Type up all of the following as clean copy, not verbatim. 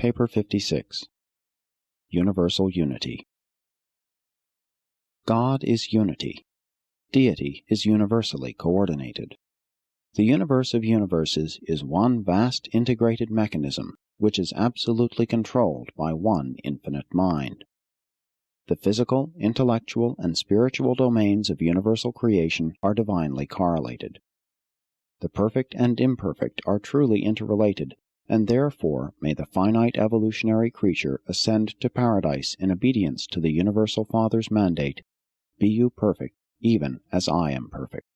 Paper 56. Universal Unity. God is unity. Deity is universally coordinated. The universe of universes is one vast integrated mechanism which is absolutely controlled by one infinite mind. The physical, intellectual, and spiritual domains of universal creation are divinely correlated. The perfect and imperfect are truly interrelated, and therefore may the finite evolutionary creature ascend to paradise in obedience to the Universal Father's mandate, "Be you perfect, even as I am perfect."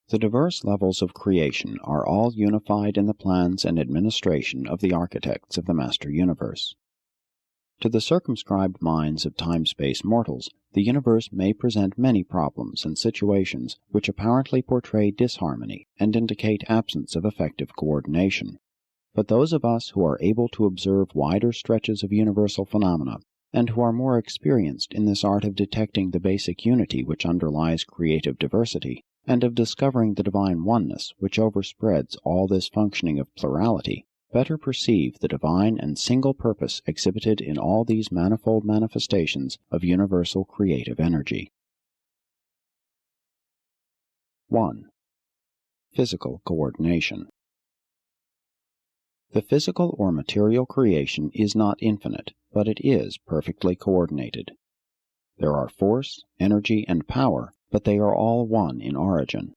The diverse levels of creation are all unified in the plans and administration of the architects of the Master Universe. To the circumscribed minds of time-space mortals, the universe may present many problems and situations which apparently portray disharmony and indicate absence of effective coordination. But those of us who are able to observe wider stretches of universal phenomena, and who are more experienced in this art of detecting the basic unity which underlies creative diversity, and of discovering the divine oneness which overspreads all this functioning of plurality, better perceive the divine and single purpose exhibited in all these manifold manifestations of universal creative energy. 1. Physical coordination. The physical or material creation is not infinite, but it is perfectly coordinated. There are force, energy, and power, but they are all one in origin.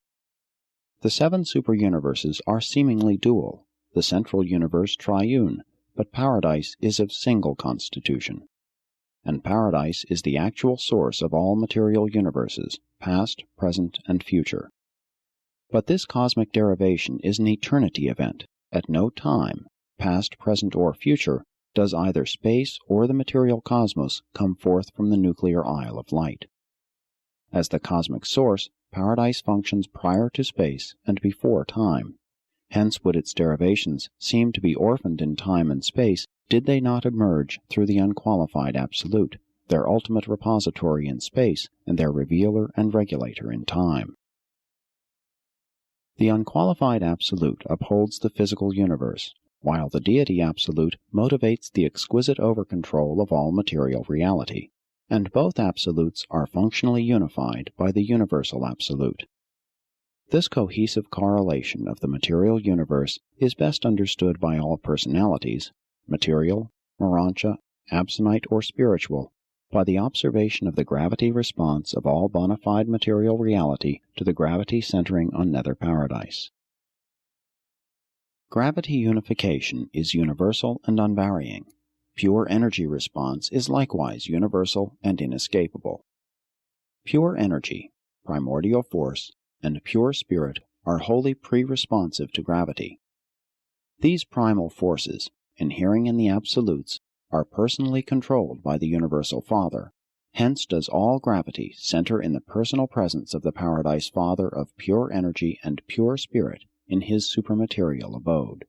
The 7 superuniverses are seemingly dual, the central universe triune, but paradise is of single constitution. And paradise is the actual source of all material universes, past, present, and future. But this cosmic derivation is an eternity event. At no time, past, present, or future, does either space or the material cosmos come forth from the nuclear isle of light. As the cosmic source, paradise functions prior to space and before time. Hence would its derivations seem to be orphaned in time and space did they not emerge through the unqualified Absolute, their ultimate repository in space and their revealer and regulator in time. The unqualified Absolute upholds the physical universe, while the Deity Absolute motivates the exquisite overcontrol of all material reality, and both Absolutes are functionally unified by the Universal Absolute. This cohesive correlation of the material universe is best understood by all personalities, material, Urantia, absonite, or spiritual, by the observation of the gravity response of all bona fide material reality to the gravity centering on nether paradise. Gravity unification is universal and unvarying. Pure energy response is likewise universal and inescapable. Pure energy, primordial force, and pure spirit are wholly pre-responsive to gravity. These primal forces, inhering in the absolutes, are personally controlled by the Universal Father. Hence does all gravity center in the personal presence of the Paradise Father of pure energy and pure spirit in his supermaterial abode.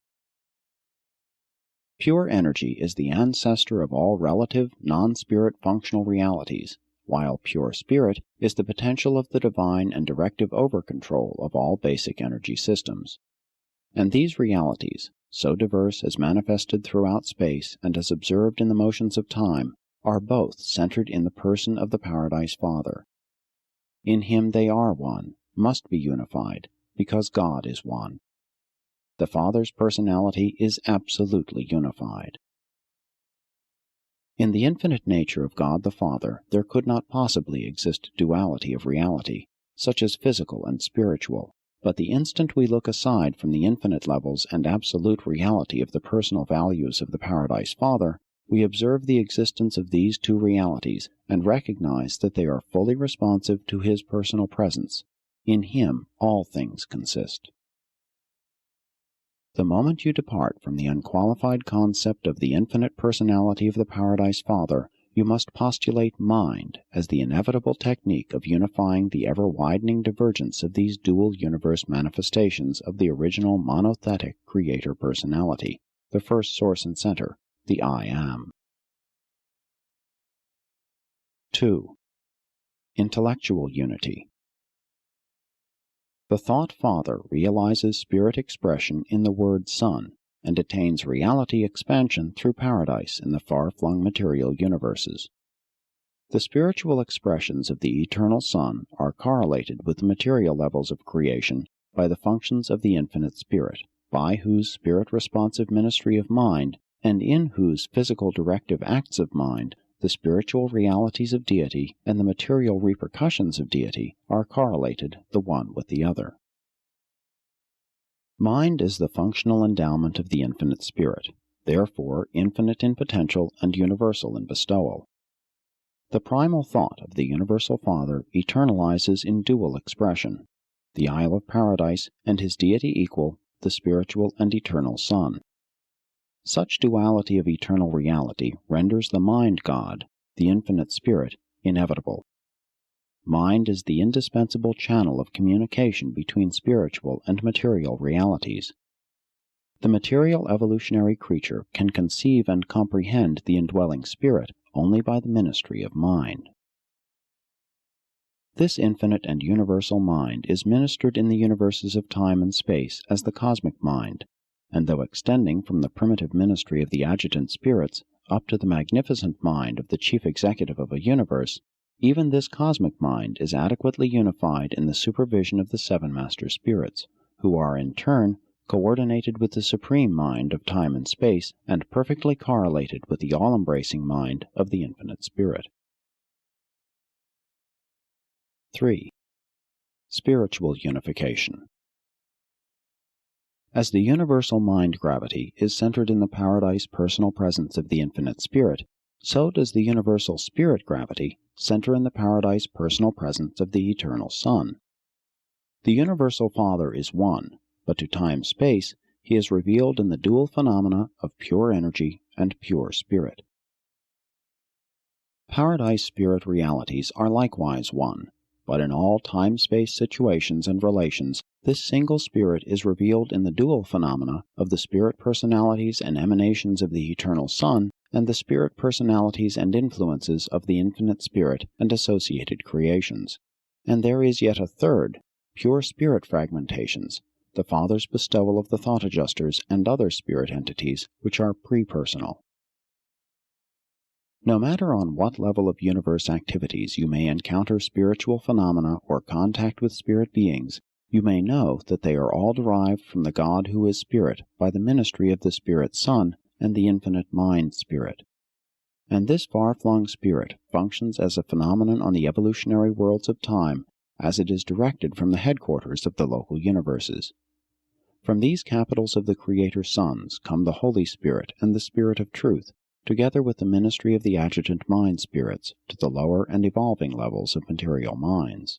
Pure energy is the ancestor of all relative, non-spirit functional realities, while pure spirit is the potential of the divine and directive over-control of all basic energy systems. And these realities, so diverse as manifested throughout space and as observed in the motions of time, are both centered in the person of the Paradise Father. In him they are one, must be unified, because God is one. The Father's personality is absolutely unified. In the infinite nature of God the Father, there could not possibly exist duality of reality, such as physical and spiritual, but the instant we look aside from the infinite levels and absolute reality of the personal values of the Paradise Father, we observe the existence of these two realities and recognize that they are fully responsive to his personal presence. In him all things consist. The moment you depart from the unqualified concept of the infinite personality of the Paradise Father, you must postulate mind as the inevitable technique of unifying the ever-widening divergence of these dual universe manifestations of the original monothetic creator personality, the first source and center, the I Am. 2. Intellectual unity. The Thought Father realizes spirit expression in the word Son, and attains reality expansion through paradise in the far-flung material universes. The spiritual expressions of the Eternal Son are correlated with the material levels of creation by the functions of the Infinite Spirit, by whose spirit-responsive ministry of mind, and in whose physical directive acts of mind, the spiritual realities of deity and the material repercussions of deity are correlated the one with the other. Mind is the functional endowment of the Infinite Spirit, therefore infinite in potential and universal in bestowal. The primal thought of the Universal Father eternalizes in dual expression, the Isle of Paradise and his deity equal, the spiritual and eternal Son. Such duality of eternal reality renders the Mind God, the Infinite Spirit, inevitable. Mind is the indispensable channel of communication between spiritual and material realities. The material evolutionary creature can conceive and comprehend the indwelling spirit only by the ministry of mind. This infinite and universal mind is ministered in the universes of time and space as the cosmic mind, and though extending from the primitive ministry of the adjutant spirits up to the magnificent mind of the chief executive of a universe, even this cosmic mind is adequately unified in the supervision of the seven master spirits, who are in turn coordinated with the supreme mind of time and space and perfectly correlated with the all-embracing mind of the infinite spirit. 3. Spiritual unification. As the universal mind gravity is centered in the paradise personal presence of the infinite spirit, so does the universal spirit gravity center in the paradise personal presence of the eternal Son. The Universal Father is one, but to time-space he is revealed in the dual phenomena of pure energy and pure spirit. Paradise spirit realities are likewise one, but in all time-space situations and relations, this single spirit is revealed in the dual phenomena of the spirit personalities and emanations of the Eternal Son and the spirit personalities and influences of the Infinite Spirit and associated creations. And there is yet a third, pure spirit fragmentations, the Father's bestowal of the thought adjusters and other spirit entities which are pre-personal. No matter on what level of universe activities you may encounter spiritual phenomena or contact with spirit beings, you may know that they are all derived from the God who is Spirit by the ministry of the Spirit Son and the Infinite Mind Spirit. And this far-flung Spirit functions as a phenomenon on the evolutionary worlds of time as it is directed from the headquarters of the local universes. From these capitals of the Creator Sons come the Holy Spirit and the Spirit of Truth, together with the ministry of the adjutant mind spirits to the lower and evolving levels of material minds.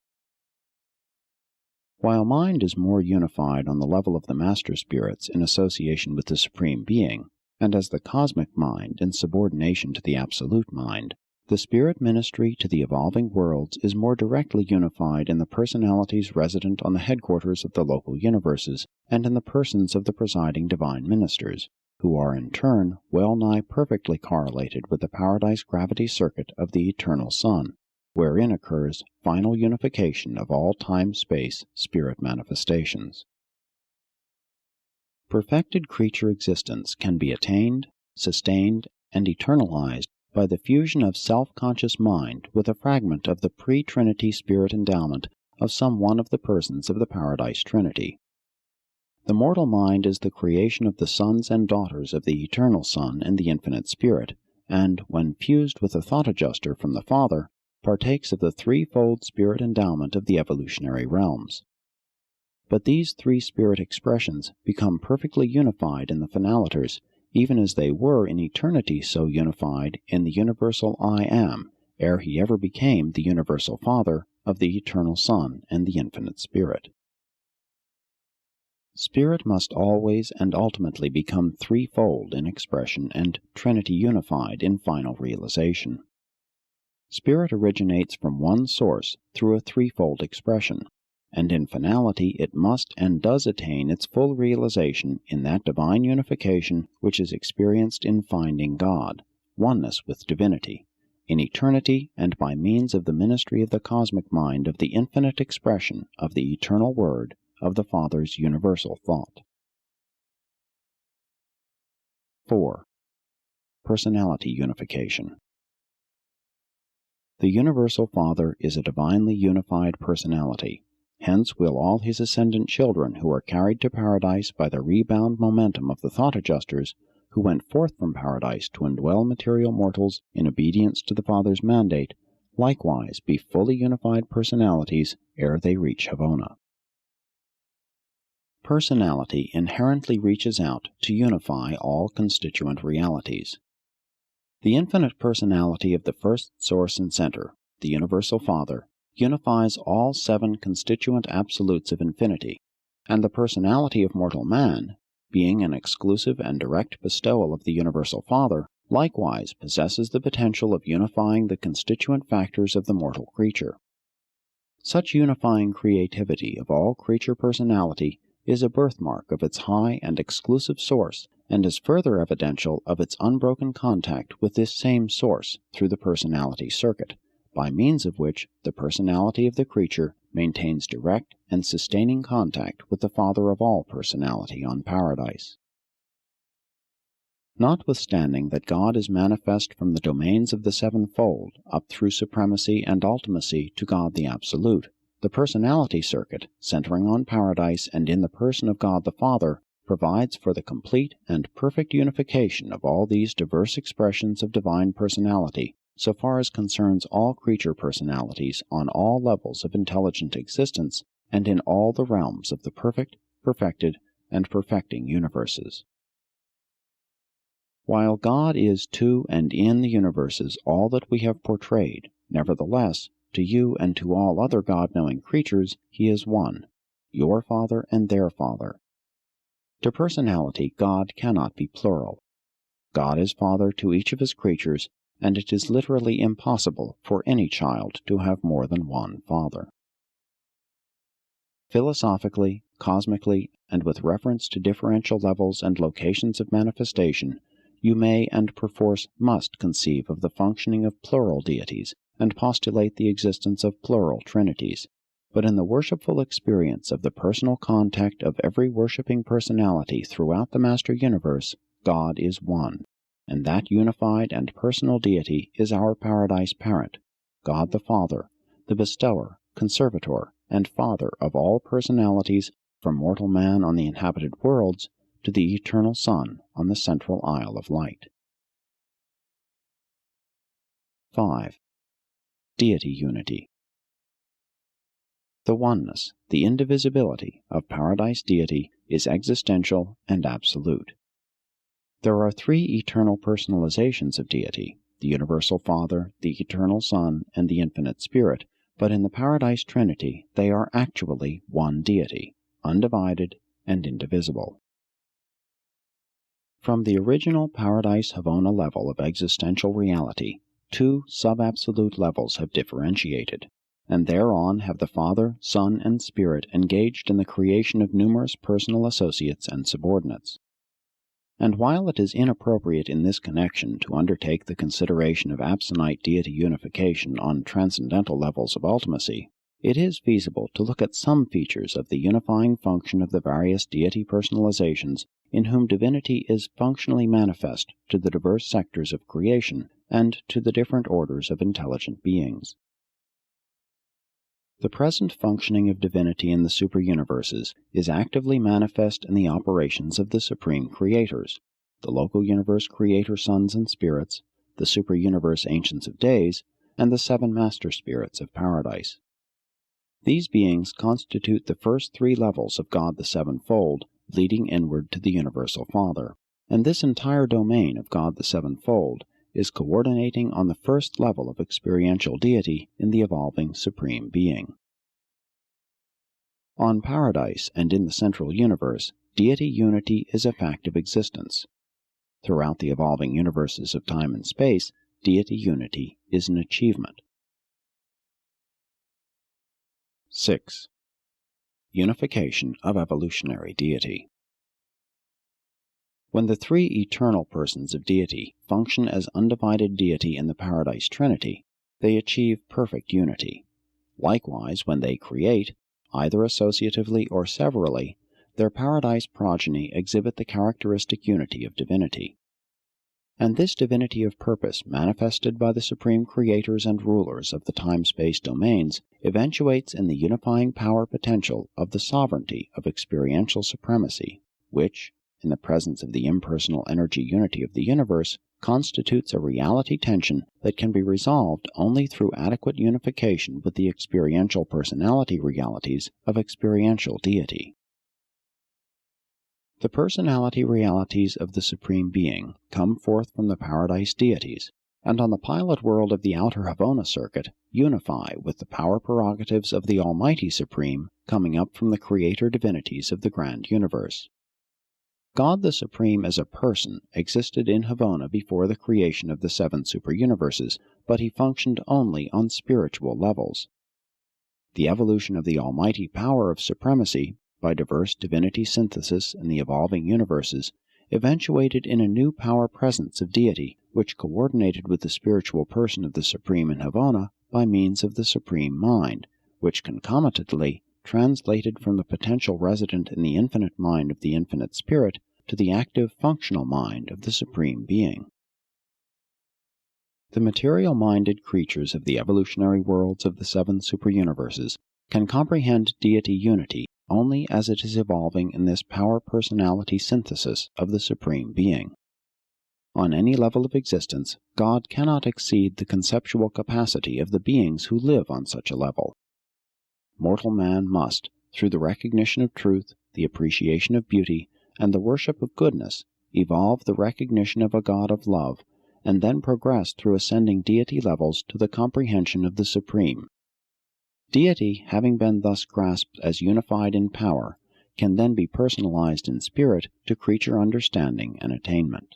While mind is more unified on the level of the master spirits in association with the Supreme Being, and as the cosmic mind in subordination to the absolute mind, the spirit ministry to the evolving worlds is more directly unified in the personalities resident on the headquarters of the local universes and in the persons of the presiding divine ministers, who are in turn well-nigh perfectly correlated with the paradise gravity circuit of the Eternal Son, wherein occurs final unification of all time-space spirit manifestations. Perfected creature existence can be attained, sustained, and eternalized by the fusion of self-conscious mind with a fragment of the pre-Trinity spirit endowment of some one of the persons of the Paradise Trinity. The mortal mind is the creation of the sons and daughters of the Eternal Son and the Infinite Spirit, and, when fused with a thought adjuster from the Father, partakes of the threefold spirit endowment of the evolutionary realms. But these three spirit expressions become perfectly unified in the phenalators, even as they were in eternity so unified in the universal I Am, ere he ever became the universal Father of the Eternal Son and the Infinite Spirit. Spirit must always and ultimately become threefold in expression and Trinity unified in final realization. Spirit originates from one source through a threefold expression, and in finality it must and does attain its full realization in that divine unification which is experienced in finding God, oneness with divinity, in eternity and by means of the ministry of the cosmic mind of the infinite expression of the eternal Word of the Father's universal thought. 4. Personality unification. The Universal Father is a divinely unified personality. Hence will all his ascendant children who are carried to paradise by the rebound momentum of the thought adjusters who went forth from paradise to indwell material mortals in obedience to the Father's mandate, likewise be fully unified personalities ere they reach Havona. Personality inherently reaches out to unify all constituent realities. The infinite personality of the first source and center, the Universal Father, unifies all 7 constituent absolutes of infinity, and the personality of mortal man, being an exclusive and direct bestowal of the Universal Father, likewise possesses the potential of unifying the constituent factors of the mortal creature. Such unifying creativity of all creature personality is a birthmark of its high and exclusive source, and is further evidential of its unbroken contact with this same source through the personality circuit, by means of which the personality of the creature maintains direct and sustaining contact with the Father of all personality on paradise. Notwithstanding that God is manifest from the domains of the sevenfold up through supremacy and ultimacy to God the Absolute, the personality circuit, centering on paradise and in the person of God the Father, provides for the complete and perfect unification of all these diverse expressions of divine personality, so far as concerns all creature personalities on all levels of intelligent existence and in all the realms of the perfect, perfected, and perfecting universes. While God is to and in the universes all that we have portrayed, nevertheless, to you and to all other God-knowing creatures, he is one, your Father and their Father. To personality, God cannot be plural. God is Father to each of his creatures, and it is literally impossible for any child to have more than one father. Philosophically, cosmically, and with reference to differential levels and locations of manifestation, you may and perforce must conceive of the functioning of plural deities and postulate the existence of plural trinities, but in the worshipful experience of the personal contact of every worshipping personality throughout the Master Universe, God is one, and that unified and personal deity is our paradise parent, God the Father, the bestower, conservator, and Father of all personalities from mortal man on the inhabited worlds to the eternal Sun on the central Isle of Light. 5. Deity Unity. The oneness, the indivisibility of paradise deity is existential and absolute. There are 3 eternal personalizations of deity, the Universal Father, the Eternal Son, and the Infinite Spirit, but in the Paradise Trinity they are actually one deity, undivided and indivisible. From the original Paradise Havona level of existential reality, 2 sub-absolute levels have differentiated, and thereon have the Father, Son, and Spirit engaged in the creation of numerous personal associates and subordinates. And while it is inappropriate in this connection to undertake the consideration of absonite deity unification on transcendental levels of ultimacy, it is feasible to look at some features of the unifying function of the various deity personalizations in whom divinity is functionally manifest to the diverse sectors of creation and to the different orders of intelligent beings. The present functioning of divinity in the superuniverses is actively manifest in the operations of the supreme creators, the local universe creator sons and spirits, the superuniverse ancients of days, and the 7 master spirits of paradise. These beings constitute the first 3 levels of God the Sevenfold, leading inward to the Universal Father, and this entire domain of God the Sevenfold is coordinating on the first level of experiential deity in the evolving Supreme Being. On paradise and in the central universe, deity unity is a fact of existence. Throughout the evolving universes of time and space, deity unity is an achievement. 6. Unification of evolutionary deity. When the 3 eternal persons of deity function as undivided deity in the Paradise Trinity, they achieve perfect unity. Likewise, when they create, either associatively or severally, their paradise progeny exhibit the characteristic unity of divinity. And this divinity of purpose, manifested by the supreme creators and rulers of the time-space domains, eventuates in the unifying power potential of the sovereignty of experiential supremacy, which, in the presence of the impersonal energy unity of the universe, constitutes a reality tension that can be resolved only through adequate unification with the experiential personality realities of experiential deity. The personality realities of the Supreme Being come forth from the Paradise deities, and on the pilot world of the outer Havona circuit unify with the power prerogatives of the Almighty Supreme coming up from the creator divinities of the grand universe. God the Supreme as a person existed in Havona before the creation of the 7 superuniverses, but he functioned only on spiritual levels. The evolution of the almighty power of supremacy, by diverse divinity synthesis in the evolving universes, eventuated in a new power presence of deity, which coordinated with the spiritual person of the Supreme in Havona by means of the Supreme Mind, which concomitantly translated from the potential resident in the infinite mind of the infinite Spirit to the active functional mind of the Supreme Being. The material-minded creatures of the evolutionary worlds of the 7 superuniverses can comprehend deity unity only as it is evolving in this power-personality synthesis of the Supreme Being. On any level of existence, God cannot exceed the conceptual capacity of the beings who live on such a level. Mortal man must, through the recognition of truth, the appreciation of beauty, and the worship of goodness, evolve the recognition of a God of love, and then progress through ascending deity levels to the comprehension of the Supreme. Deity, having been thus grasped as unified in power, can then be personalized in spirit to creature understanding and attainment.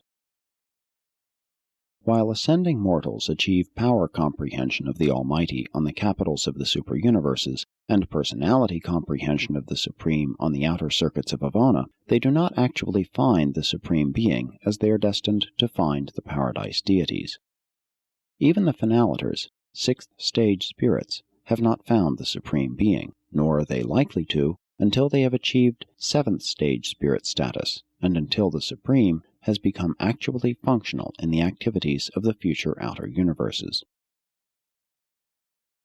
While ascending mortals achieve power comprehension of the Almighty on the capitals of the superuniverses, and personality comprehension of the Supreme on the outer circuits of Havona, they do not actually find the Supreme Being as they are destined to find the Paradise deities. Even the Finaliters, 6th stage spirits, have not found the Supreme Being, nor are they likely to until they have achieved 7th stage spirit status, and until the Supreme has become actually functional in the activities of the future outer universes.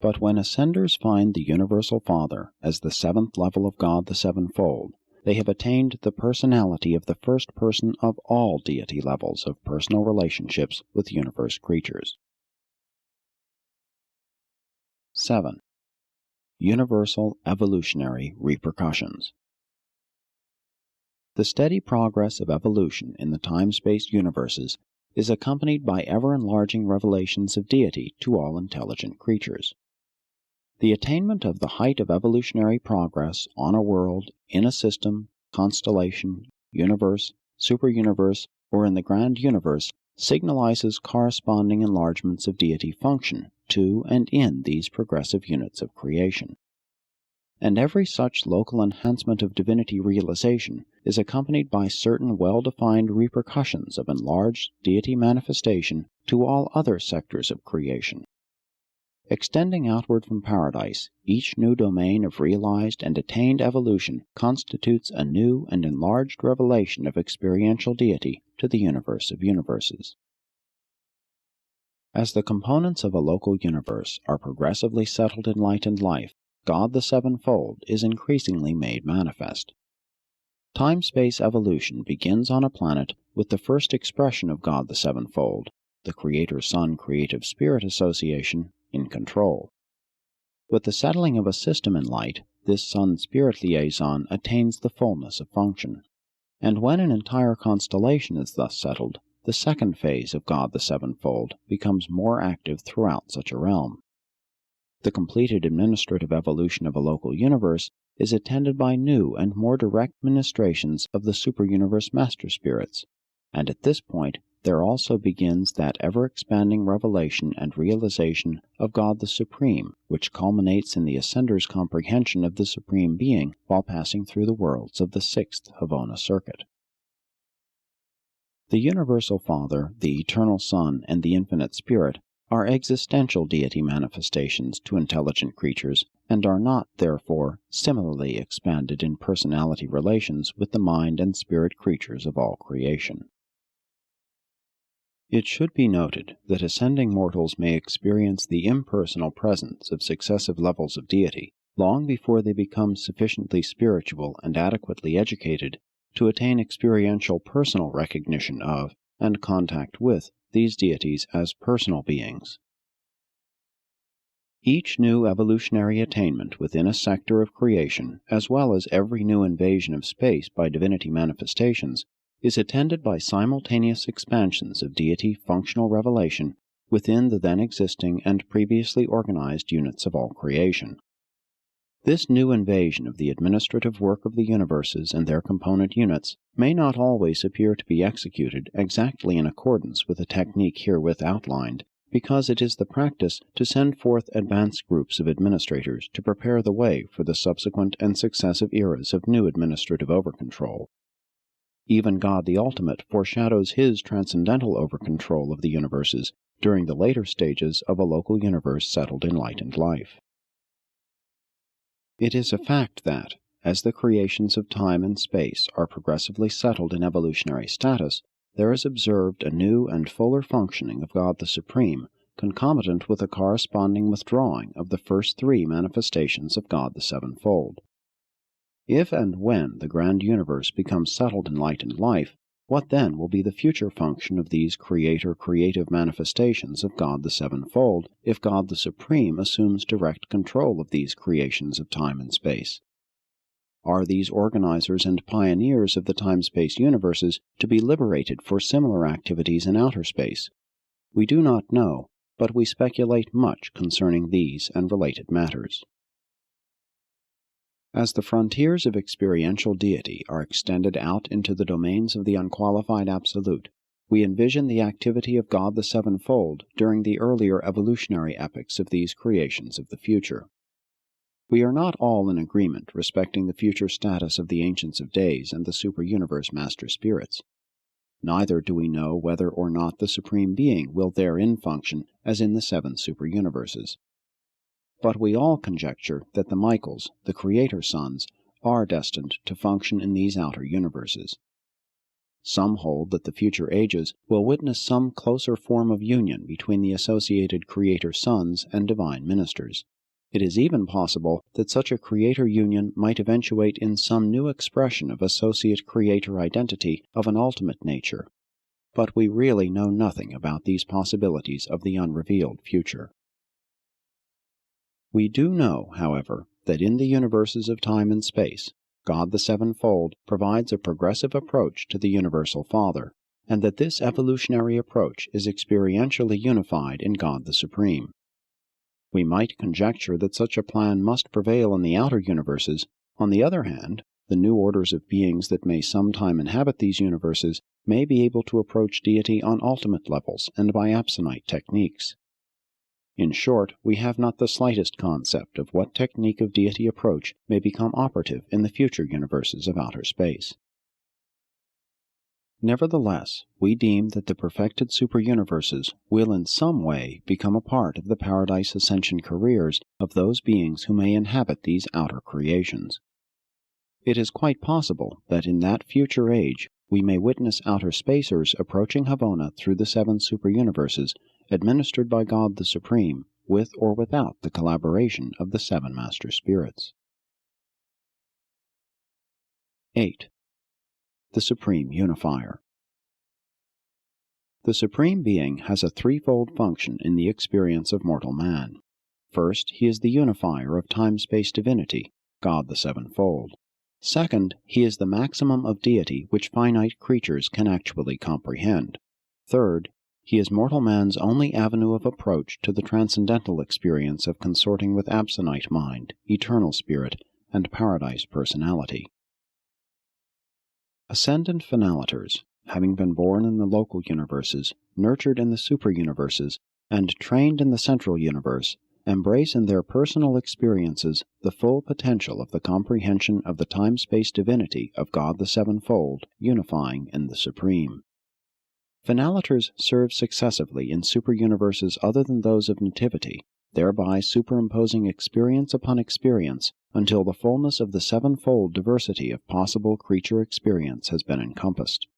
But when ascenders find the Universal Father as the 7th level of God the Sevenfold, they have attained the personality of the first person of all deity levels of personal relationships with universe creatures. 7. Universal Evolutionary Repercussions. The steady progress of evolution in the time-space universes is accompanied by ever-enlarging revelations of deity to all intelligent creatures. The attainment of the height of evolutionary progress on a world, in a system, constellation, universe, superuniverse, or in the grand universe signalizes corresponding enlargements of deity function to and in these progressive units of creation. And every such local enhancement of divinity realization is accompanied by certain well-defined repercussions of enlarged deity manifestation to all other sectors of creation. Extending outward from paradise, each new domain of realized and attained evolution constitutes a new and enlarged revelation of experiential deity to the universe of universes. As the components of a local universe are progressively settled in light and life, God the Sevenfold is increasingly made manifest. Time-space evolution begins on a planet with the first expression of God the Sevenfold, the Creator-Son Creative Spirit Association, in control. With the settling of a system in light, this Sun-Spirit liaison attains the fullness of function. And when an entire constellation is thus settled, the second phase of God the Sevenfold becomes more active throughout such a realm. The completed administrative evolution of a local universe is attended by new and more direct ministrations of the superuniverse master spirits, and at this point there also begins that ever-expanding revelation and realization of God the Supreme, which culminates in the Ascender's comprehension of the Supreme Being while passing through the worlds of the 6th Havona Circuit. The Universal Father, the Eternal Son, and the Infinite Spirit are existential deity manifestations to intelligent creatures, and are not, therefore, similarly expanded in personality relations with the mind and spirit creatures of all creation. It should be noted that ascending mortals may experience the impersonal presence of successive levels of deity long before they become sufficiently spiritual and adequately educated to attain experiential personal recognition of and contact with these deities as personal beings. Each new evolutionary attainment within a sector of creation, as well as every new invasion of space by divinity manifestations, is attended by simultaneous expansions of deity functional revelation within the then existing and previously organized units of all creation. This new invasion of the administrative work of the universes and their component units may not always appear to be executed exactly in accordance with the technique herewith outlined, because it is the practice to send forth advanced groups of administrators to prepare the way for the subsequent and successive eras of new administrative overcontrol. Even God the Ultimate foreshadows his transcendental overcontrol of the universes during the later stages of a local universe settled in light and life. It is a fact that, as the creations of time and space are progressively settled in evolutionary status, there is observed a new and fuller functioning of God the Supreme, concomitant with a corresponding withdrawing of the first three manifestations of God the Sevenfold. If and when the grand universe becomes settled in light and life, what then will be the future function of these creative manifestations of God the Sevenfold if God the Supreme assumes direct control of these creations of time and space? Are these organizers and pioneers of the time-space universes to be liberated for similar activities in outer space? We do not know, but we speculate much concerning these and related matters. As the frontiers of experiential deity are extended out into the domains of the unqualified Absolute, we envision the activity of God the Sevenfold during the earlier evolutionary epochs of these creations of the future. We are not all in agreement respecting the future status of the Ancients of Days and the super-universe Master Spirits. Neither do we know whether or not the Supreme Being will therein function as in the seven super-universes. But we all conjecture that the Michaels, the Creator Sons, are destined to function in these outer universes. Some hold that the future ages will witness some closer form of union between the associated Creator Sons and Divine Ministers. It is even possible that such a Creator union might eventuate in some new expression of associate Creator identity of an ultimate nature. But we really know nothing about these possibilities of the unrevealed future. We do know, however, that in the universes of time and space, God the Sevenfold provides a progressive approach to the Universal Father, and that this evolutionary approach is experientially unified in God the Supreme. We might conjecture that such a plan must prevail in the outer universes. On the other hand, the new orders of beings that may sometime inhabit these universes may be able to approach deity on ultimate levels and by apsonite techniques. In short, we have not the slightest concept of what technique of deity approach may become operative in the future universes of outer space. Nevertheless, we deem that the perfected superuniverses will in some way become a part of the paradise ascension careers of those beings who may inhabit these outer creations. It is quite possible that in that future age we may witness outer spacers approaching Havona through the seven superuniverses, administered by God the Supreme, with or without the collaboration of the seven Master Spirits. 8. The Supreme Unifier. The Supreme Being has a threefold function in the experience of mortal man. First, he is the unifier of time-space divinity, God the Sevenfold. Second, he is the maximum of deity which finite creatures can actually comprehend. Third, he is mortal man's only avenue of approach to the transcendental experience of consorting with absonite mind, eternal spirit, and paradise personality. Ascendant Phenalators, having been born in the local universes, nurtured in the super-universes, and trained in the central universe, embrace in their personal experiences the full potential of the comprehension of the time-space divinity of God the Sevenfold, unifying in the Supreme. Phenalators serve successively in super-universes other than those of nativity, thereby superimposing experience upon experience until the fullness of the sevenfold diversity of possible creature experience has been encompassed.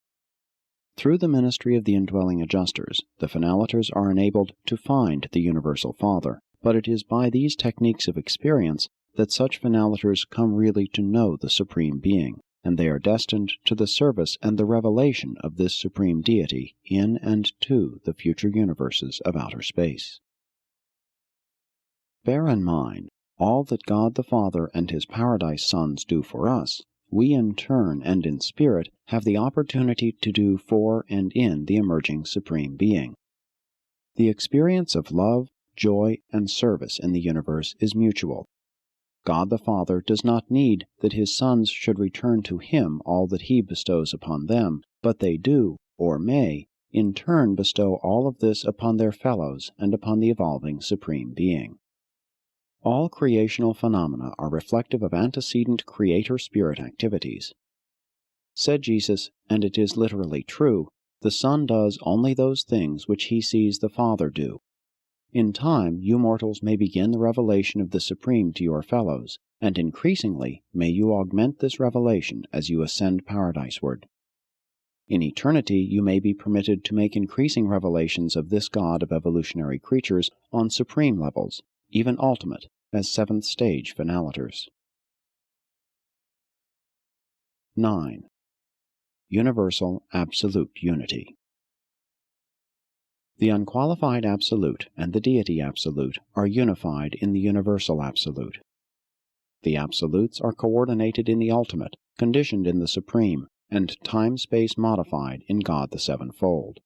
Through the ministry of the indwelling adjusters, the finalators are enabled to find the Universal Father, but it is by these techniques of experience that such finalators come really to know the Supreme Being, and they are destined to the service and the revelation of this Supreme Deity in and to the future universes of outer space. Bear in mind, all that God the Father and His Paradise Sons do for us, we in turn and in spirit have the opportunity to do for and in the emerging Supreme Being. The experience of love, joy, and service in the universe is mutual. God the Father does not need that His sons should return to Him all that He bestows upon them, but they do, or may, in turn bestow all of this upon their fellows and upon the evolving Supreme Being. All creational phenomena are reflective of antecedent Creator Spirit activities. Said Jesus, and it is literally true, the Son does only those things which He sees the Father do. In time, you mortals may begin the revelation of the Supreme to your fellows, and increasingly may you augment this revelation as you ascend paradiseward. In eternity, you may be permitted to make increasing revelations of this God of evolutionary creatures on supreme levels, even ultimate, as seventh stage finalators. 9. Universal Absolute Unity. The unqualified Absolute and the Deity Absolute are unified in the Universal Absolute. The Absolutes are coordinated in the Ultimate, conditioned in the Supreme, and time-space modified in God the Sevenfold.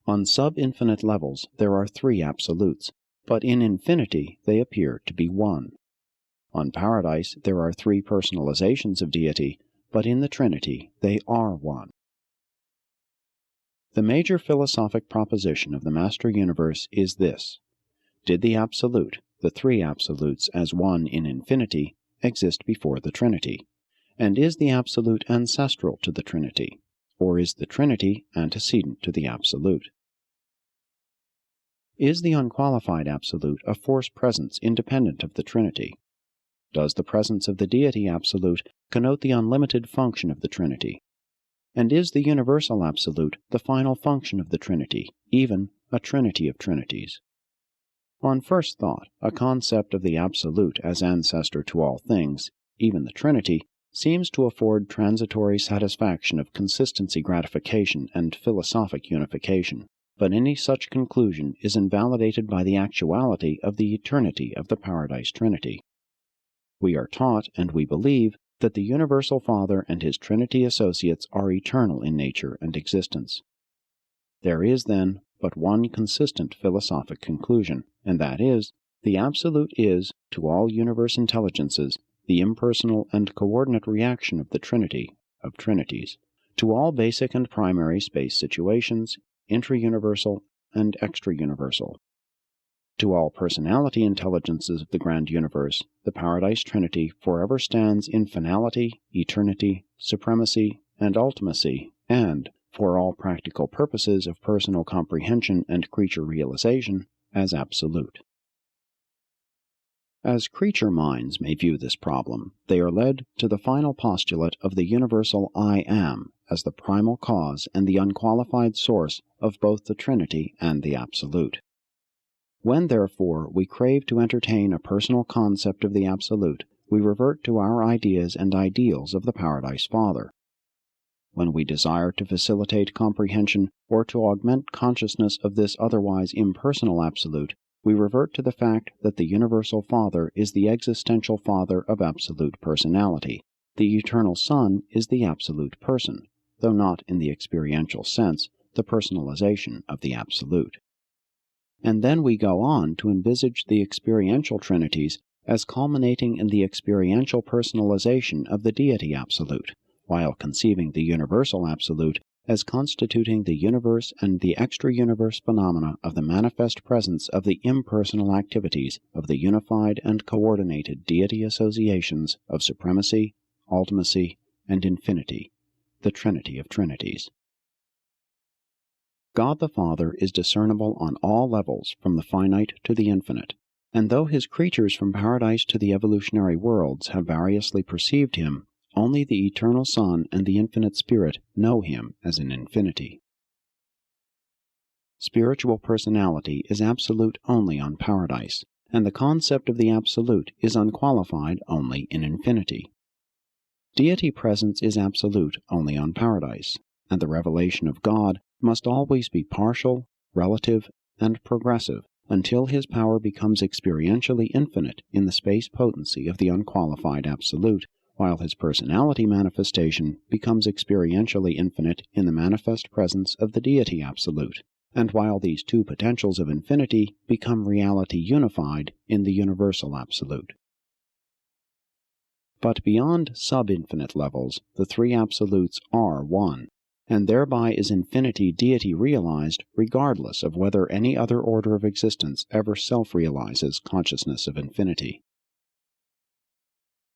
On sub-infinite levels there are three Absolutes, but in infinity they appear to be one. On Paradise there are three personalizations of Deity, but in the Trinity they are one. The major philosophic proposition of the Master Universe is this: did the Absolute, the three Absolutes as one in infinity, exist before the Trinity? And is the Absolute ancestral to the Trinity? Or is the Trinity antecedent to the Absolute? Is the unqualified Absolute a force presence independent of the Trinity? Does the presence of the Deity Absolute connote the unlimited function of the Trinity? And is the Universal Absolute the final function of the Trinity, even a Trinity of Trinities? On first thought, a concept of the Absolute as ancestor to all things, even the Trinity, seems to afford transitory satisfaction of consistency gratification and philosophic unification, but any such conclusion is invalidated by the actuality of the eternity of the Paradise Trinity. We are taught, and we believe, that the Universal Father and His Trinity associates are eternal in nature and existence. There is, then, but one consistent philosophic conclusion, and that is, the Absolute is, to all universe intelligences, the impersonal and coordinate reaction of the Trinity of Trinities, to all basic and primary space situations, intra-universal and extra-universal. To all personality intelligences of the grand universe, the Paradise Trinity forever stands in finality, eternity, supremacy, and ultimacy, and, for all practical purposes of personal comprehension and creature realization, as absolute. As creature minds may view this problem, they are led to the final postulate of the universal I Am as the primal cause and the unqualified source of both the Trinity and the Absolute. When, therefore, we crave to entertain a personal concept of the Absolute, we revert to our ideas and ideals of the Paradise Father. When we desire to facilitate comprehension or to augment consciousness of this otherwise impersonal Absolute, we revert to the fact that the Universal Father is the existential Father of absolute personality. The Eternal Son is the absolute person, though not in the experiential sense, the personalization of the Absolute. And then we go on to envisage the experiential Trinities as culminating in the experiential personalization of the Deity Absolute, while conceiving the Universal Absolute as constituting the universe and the extra-universe phenomena of the manifest presence of the impersonal activities of the unified and coordinated deity associations of supremacy, ultimacy, and infinity, the Trinity of Trinities. God the Father is discernible on all levels from the finite to the infinite, and though His creatures from Paradise to the evolutionary worlds have variously perceived Him, Only the Eternal Son and the Infinite Spirit know Him as an infinity. Spiritual personality is absolute only on Paradise, and the concept of the Absolute is unqualified only in infinity. Deity presence is absolute only on Paradise, and the revelation of God must always be partial, relative, and progressive until His power becomes experientially infinite in the space potency of the unqualified Absolute, while His personality manifestation becomes experientially infinite in the manifest presence of the Deity Absolute, and while these two potentials of infinity become reality unified in the Universal Absolute. But beyond sub-infinite levels, the three absolutes are one, and thereby is infinity deity realized regardless of whether any other order of existence ever self-realizes consciousness of infinity.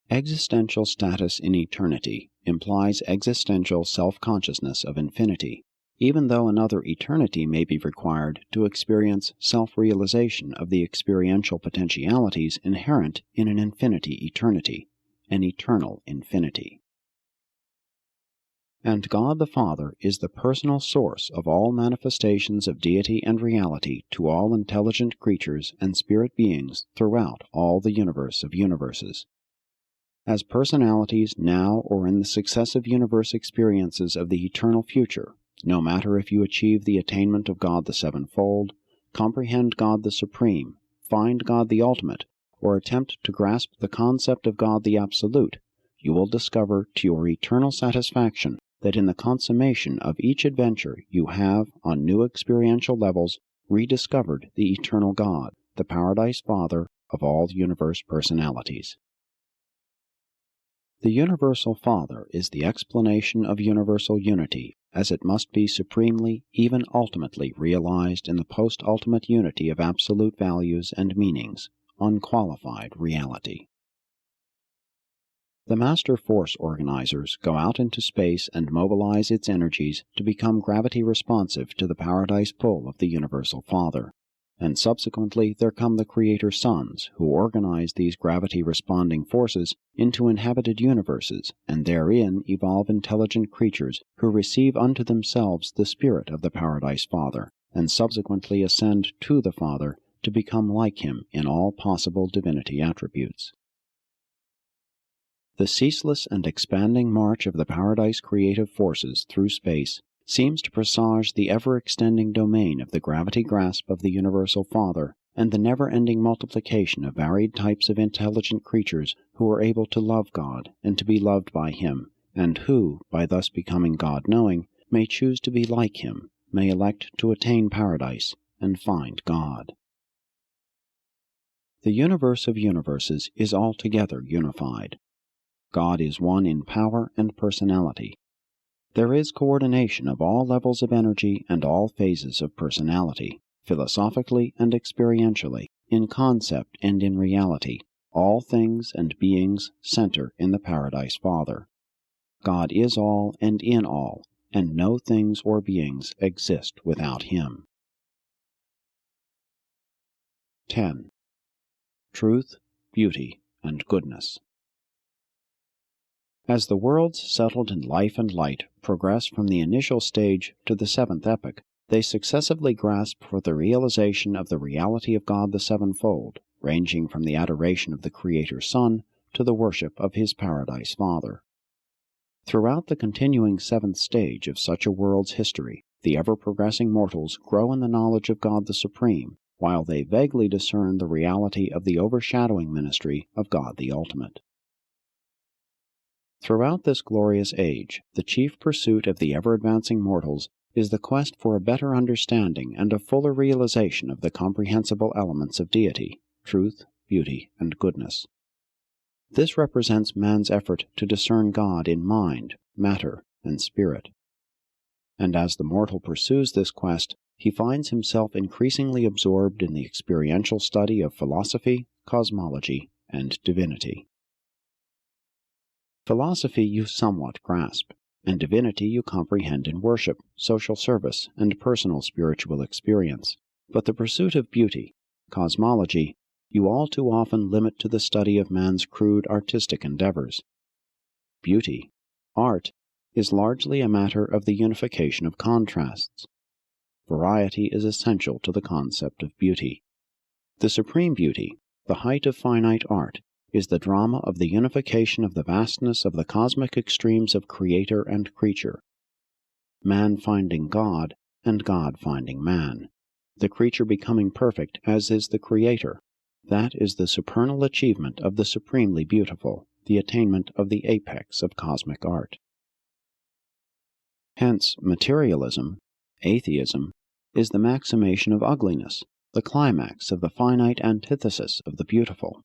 Existential status in eternity implies existential self-consciousness of infinity, even though another eternity may be required to experience self-realization of the experiential potentialities inherent in an infinity eternity, an eternal infinity. And God the Father is the personal source of all manifestations of deity and reality to all intelligent creatures and spirit beings throughout all the universe of universes. As personalities now or in the successive universe experiences of the eternal future, no matter if you achieve the attainment of God the Sevenfold, comprehend God the Supreme, find God the Ultimate, or attempt to grasp the concept of God the Absolute, you will discover to your eternal satisfaction that in the consummation of each adventure you have, on new experiential levels, rediscovered the eternal God, the Paradise Father of all universe personalities. The Universal Father is the explanation of universal unity, as it must be supremely, even ultimately, realized in the post-ultimate unity of absolute values and meanings, unqualified reality. The master force organizers go out into space and mobilize its energies to become gravity-responsive to the paradise pull of the Universal Father, and subsequently there come the Creator Sons, who organize these gravity-responding forces into inhabited universes, and therein evolve intelligent creatures who receive unto themselves the spirit of the Paradise Father, and subsequently ascend to the Father to become like Him in all possible divinity attributes. The ceaseless and expanding march of the Paradise creative forces through space seems to presage the ever-extending domain of the gravity grasp of the Universal Father and the never-ending multiplication of varied types of intelligent creatures who are able to love God and to be loved by Him, and who, by thus becoming God-knowing, may choose to be like Him, may elect to attain paradise and find God. The universe of universes is altogether unified. God is one in power and personality. There is coordination of all levels of energy and all phases of personality, philosophically and experientially, in concept and in reality. All things and beings center in the Paradise Father. God is all and in all, and no things or beings exist without Him. 10. Truth, Beauty, and Goodness. As the worlds settled in life and light progress from the initial stage to the seventh epoch, they successively grasp for the realization of the reality of God the Sevenfold, ranging from the adoration of the Creator Son to the worship of His Paradise Father. Throughout the continuing seventh stage of such a world's history, the ever-progressing mortals grow in the knowledge of God the Supreme, while they vaguely discern the reality of the overshadowing ministry of God the Ultimate. Throughout this glorious age, the chief pursuit of the ever-advancing mortals is the quest for a better understanding and a fuller realization of the comprehensible elements of deity, truth, beauty, and goodness. This represents man's effort to discern God in mind, matter, and spirit. And as the mortal pursues this quest, he finds himself increasingly absorbed in the experiential study of philosophy, cosmology, and divinity. Philosophy you somewhat grasp, and divinity you comprehend in worship, social service, and personal spiritual experience. But the pursuit of beauty, cosmology, you all too often limit to the study of man's crude artistic endeavors. beauty, art is largely a matter of the unification of contrasts. Variety is essential to the concept of beauty. The supreme beauty, the height of finite art, is the drama of the unification of the vastness of the cosmic extremes of creator and creature. Man finding God, and God finding man. The creature becoming perfect as is the creator. That is the supernal achievement of the supremely beautiful, the attainment of the apex of cosmic art. Hence, materialism, atheism, is the maximation of ugliness, the climax of the finite antithesis of the beautiful.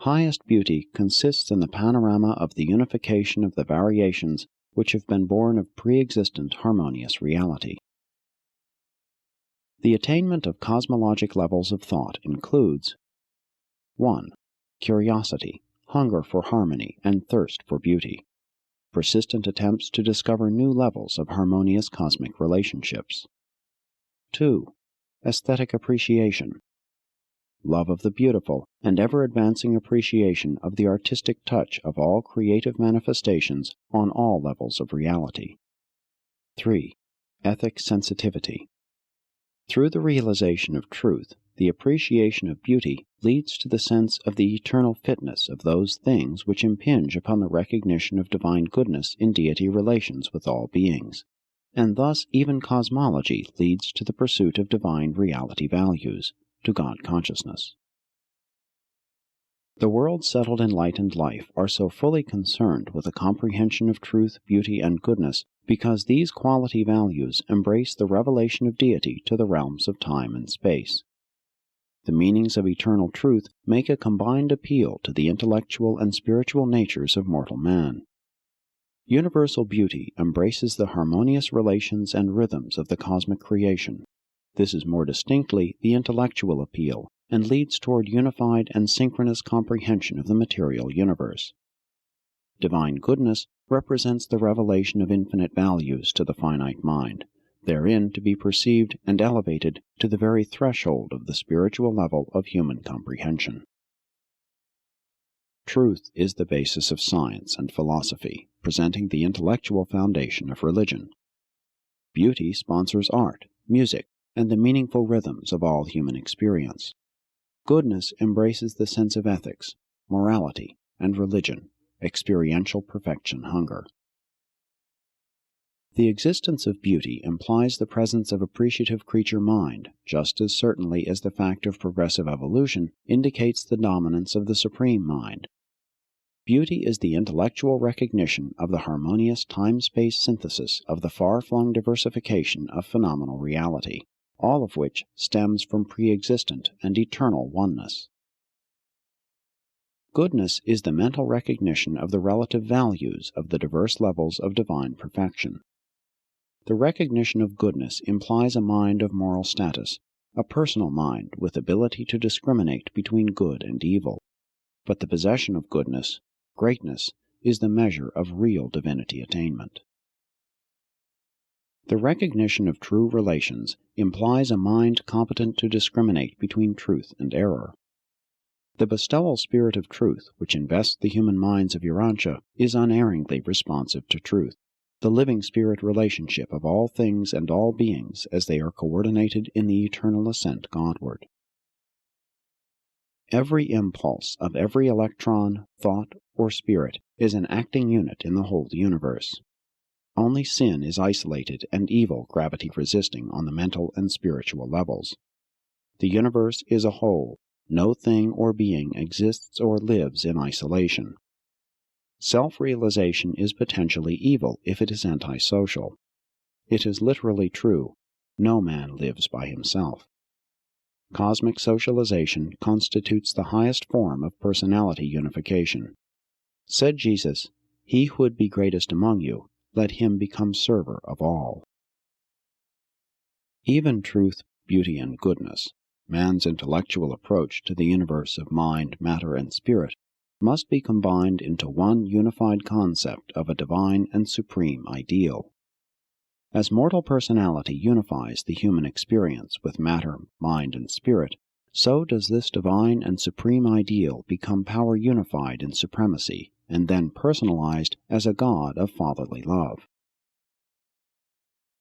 Highest beauty consists in the panorama of the unification of the variations which have been born of pre-existent harmonious reality. The attainment of cosmologic levels of thought includes 1. Curiosity, hunger for harmony, and thirst for beauty. Persistent attempts to discover new levels of harmonious cosmic relationships. 2. Aesthetic appreciation. Love of the beautiful and ever-advancing appreciation of the artistic touch of all creative manifestations on all levels of reality. 3. Ethic sensitivity. Through the realization of truth, the appreciation of beauty leads to the sense of the eternal fitness of those things which impinge upon the recognition of divine goodness in deity relations with all beings, and thus even cosmology leads to the pursuit of divine reality values, to God consciousness. The world settled in light and life are so fully concerned with the comprehension of truth, beauty, and goodness because these quality values embrace the revelation of deity to the realms of time and space. The meanings of eternal truth make a combined appeal to the intellectual and spiritual natures of mortal man. Universal beauty embraces the harmonious relations and rhythms of the cosmic creation. This is more distinctly the intellectual appeal, and leads toward unified and synchronous comprehension of the material universe. Divine goodness represents the revelation of infinite values to the finite mind, therein to be perceived and elevated to the very threshold of the spiritual level of human comprehension. Truth is the basis of science and philosophy, presenting the intellectual foundation of religion. Beauty sponsors art, music, and the meaningful rhythms of all human experience. Goodness embraces the sense of ethics, morality, and religion, experiential perfection hunger. The existence of beauty implies the presence of appreciative creature mind, just as certainly as the fact of progressive evolution indicates the dominance of the supreme mind. Beauty is the intellectual recognition of the harmonious time-space synthesis of the far-flung diversification of phenomenal reality, all of which stems from pre-existent and eternal oneness. Goodness is the mental recognition of the relative values of the diverse levels of divine perfection. The recognition of goodness implies a mind of moral status, a personal mind with ability to discriminate between good and evil. But the possession of goodness, greatness, is the measure of real divinity attainment. The recognition of true relations implies a mind competent to discriminate between truth and error. The bestowal spirit of truth, which invests the human minds of Urantia, is unerringly responsive to truth, the living spirit relationship of all things and all beings as they are coordinated in the eternal ascent Godward. Every impulse of every electron, thought, or spirit is an acting unit in the whole universe. Only sin is isolated and evil gravity-resisting on the mental and spiritual levels. The universe is a whole. No thing or being exists or lives in isolation. Self-realization is potentially evil if it is antisocial. It is literally true, no man lives by himself. Cosmic socialization constitutes the highest form of personality unification. Said Jesus, "He who would be greatest among you, let him become server of all." Even truth, beauty, and goodness, man's intellectual approach to the universe of mind, matter, and spirit, must be combined into one unified concept of a divine and supreme ideal. As mortal personality unifies the human experience with matter, mind, and spirit, so does this divine and supreme ideal become power unified in supremacy, and then personalized as a God of fatherly love.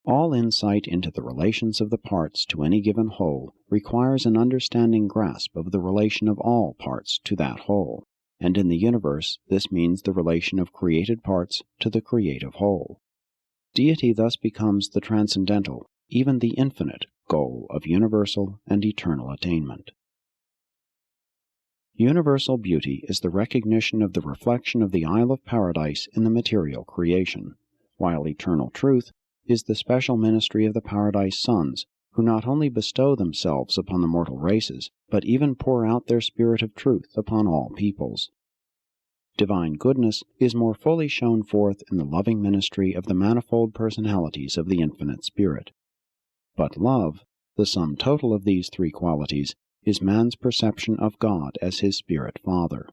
All insight into the relations of the parts to any given whole requires an understanding grasp of the relation of all parts to that whole, and in the universe this means the relation of created parts to the creative whole. Deity thus becomes the transcendental, even the infinite, goal of universal and eternal attainment. Universal beauty is the recognition of the reflection of the Isle of Paradise in the material creation, while eternal truth is the special ministry of the Paradise Sons, who not only bestow themselves upon the mortal races, but even pour out their spirit of truth upon all peoples. Divine goodness is more fully shown forth in the loving ministry of the manifold personalities of the Infinite Spirit. But love, the sum total of these three qualities, is man's perception of God as his Spirit Father.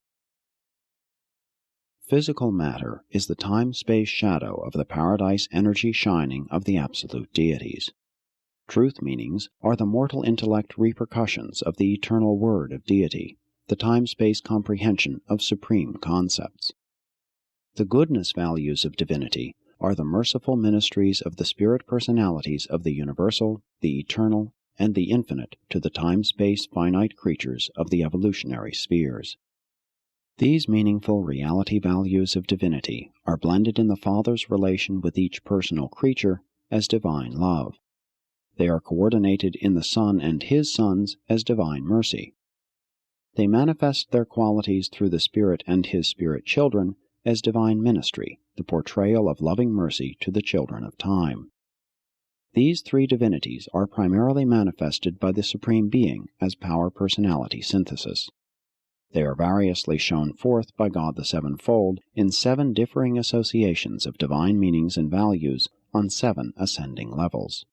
Physical matter is the time-space shadow of the paradise energy shining of the absolute deities. Truth meanings are the mortal intellect repercussions of the eternal word of deity, the time-space comprehension of supreme concepts. The goodness values of divinity are the merciful ministries of the spirit personalities of the universal, the eternal, and the infinite to the time-space finite creatures of the evolutionary spheres. These meaningful reality values of divinity are blended in the Father's relation with each personal creature as divine love. They are coordinated in the Son and His sons as divine mercy. They manifest their qualities through the Spirit and His Spirit children as divine ministry, the portrayal of loving mercy to the children of time. These three divinities are primarily manifested by the Supreme Being as power personality synthesis. They are variously shown forth by God the Sevenfold in 7 differing associations of divine meanings and values on 7 ascending levels.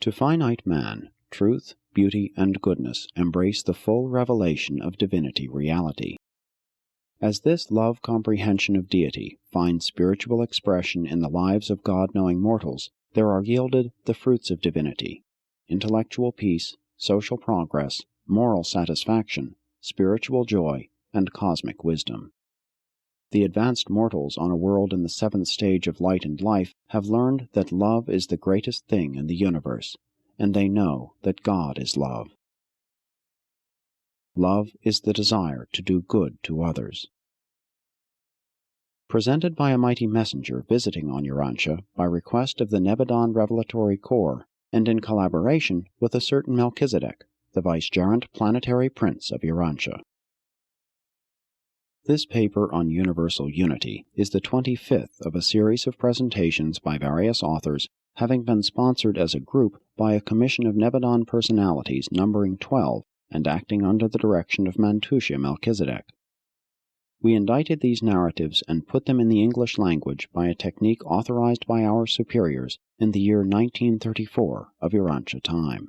To finite man, truth, beauty, and goodness embrace the full revelation of divinity reality. As this love comprehension of deity finds spiritual expression in the lives of God-knowing mortals, there are yielded the fruits of divinity: intellectual peace, social progress, moral satisfaction, spiritual joy, and cosmic wisdom. The advanced mortals on a world in the 7th stage of light and life have learned that love is the greatest thing in the universe, and they know that God is love. Love is the desire to do good to others. Presented by a mighty messenger visiting on Urantia by request of the Nebadon Revelatory Corps, and in collaboration with a certain Melchizedek, the Vicegerent Planetary Prince of Urantia. This paper on universal unity is the 25th of a series of presentations by various authors, having been sponsored as a group by a commission of Nebadon personalities numbering 12 and acting under the direction of Mantushya Melchizedek. We indited these narratives and put them in the English language by a technique authorized by our superiors in the year 1934 of Urantia time.